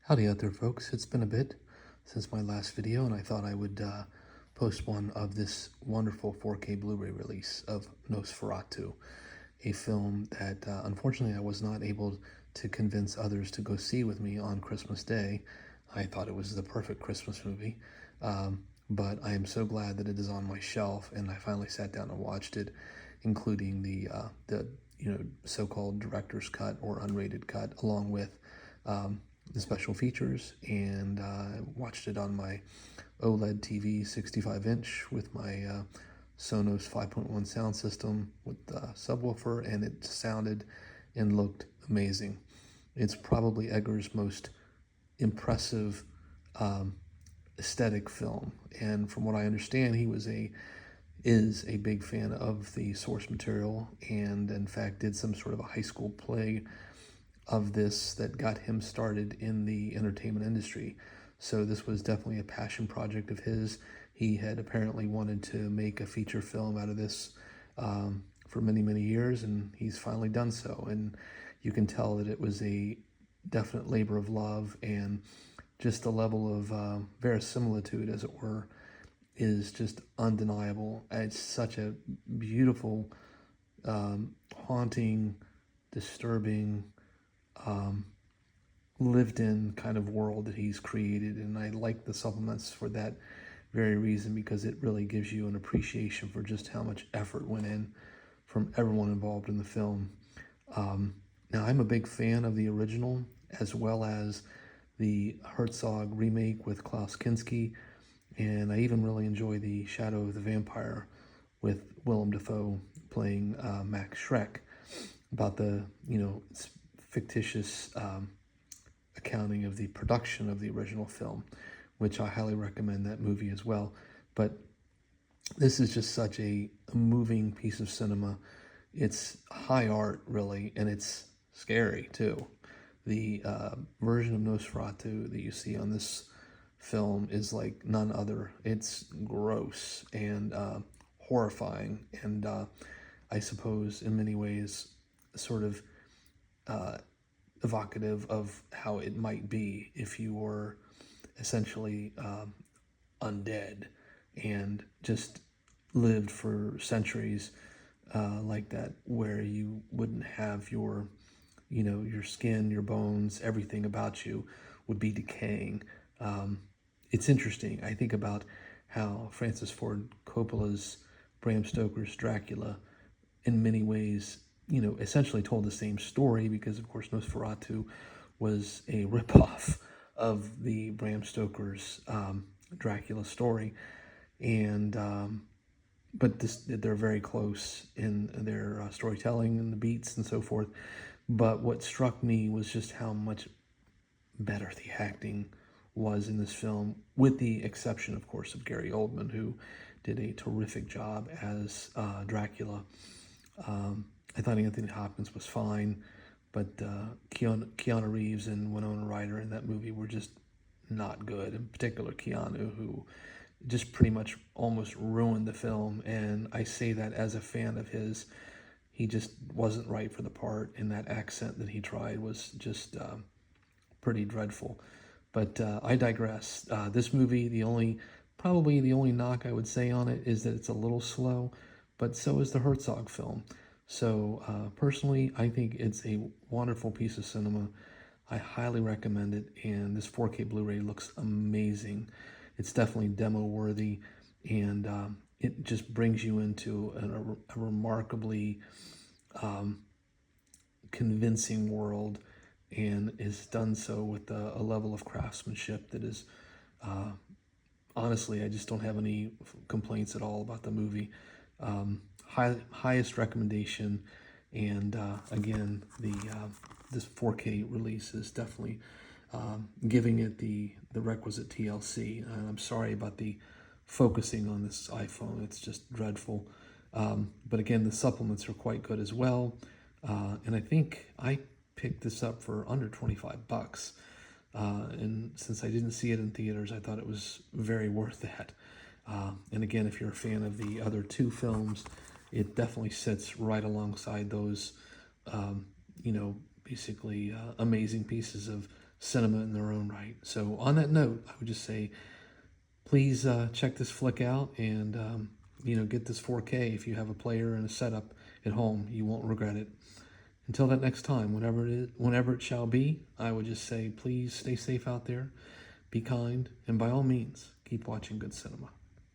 Howdy out there, folks. It's been a bit since my last video, and I thought I would post one of this wonderful 4K Blu-ray release of Nosferatu, a film that unfortunately I was not able to convince others to go see with me on Christmas Day. I thought it was the perfect Christmas movie, but I am so glad that it is on my shelf, and I finally sat down and watched it, including the so-called director's cut or unrated cut, along with the special features, and watched it on my OLED TV 65-inch with my Sonos 5.1 sound system with the subwoofer, and it sounded and looked amazing. It's probably Edgar's most impressive aesthetic film, and from what I understand, he is a big fan of the source material, and in fact did some sort of a high school play of this that got him started in the entertainment industry. So this was definitely a passion project of his. He had apparently wanted to make a feature film out of this for many, many years, and he's finally done so. And you can tell that it was a definite labor of love, and just the level of verisimilitude, as it were, is just undeniable. It's such a beautiful, haunting, disturbing, lived-in kind of world that he's created, and I like the supplements for that very reason, because it really gives you an appreciation for just how much effort went in from everyone involved in the film. Now, I'm a big fan of the original, as well as the Herzog remake with Klaus Kinski, and I even really enjoy the Shadow of the Vampire with Willem Dafoe playing Max Schreck, about the fictitious accounting of the production of the original film, which I highly recommend that movie as well. But this is just such a moving piece of cinema. It's high art, really, and it's scary too. The version of Nosferatu that you see on this film is like none other. It's gross and horrifying, and I suppose in many ways sort of evocative of how it might be if you were essentially undead and just lived for centuries like that, where you wouldn't have your skin, your bones, everything about you would be decaying. It's interesting. I think about how Francis Ford Coppola's Bram Stoker's Dracula in many ways essentially told the same story, because of course Nosferatu was a ripoff of the Bram Stoker's Dracula story, and but they're very close in their storytelling and the beats and so forth. But what struck me was just how much better the acting was in this film, with the exception, of course, of Gary Oldman, who did a terrific job as Dracula. I thought Anthony Hopkins was fine, but Keanu Reeves and Winona Ryder in that movie were just not good. In particular, Keanu, who just pretty much almost ruined the film, and I say that as a fan of his. He just wasn't right for the part, and that accent that he tried was just pretty dreadful. But I digress. This movie, probably the only knock I would say on it is that it's a little slow, but so is the Herzog film. So personally, I think it's a wonderful piece of cinema. I highly recommend it, and this 4K Blu-ray looks amazing. It's definitely demo worthy, and it just brings you into a remarkably convincing world, and is done so with a level of craftsmanship that is, honestly, I just don't have any complaints at all about the movie. Highest recommendation, and again, this 4K release is definitely giving it the requisite TLC. And I'm sorry about the focusing on this iPhone, it's just dreadful. But again, the supplements are quite good as well, and I think I picked this up for under 25 bucks. And since I didn't see it in theaters, I thought it was very worth that. And again, if you're a fan of the other two films, it definitely sits right alongside those, basically amazing pieces of cinema in their own right. So on that note, I would just say, please check this flick out and get this 4K. If you have a player and a setup at home, you won't regret it. Until that next time, whenever it shall be, I would just say, please stay safe out there, be kind, and by all means, keep watching good cinema.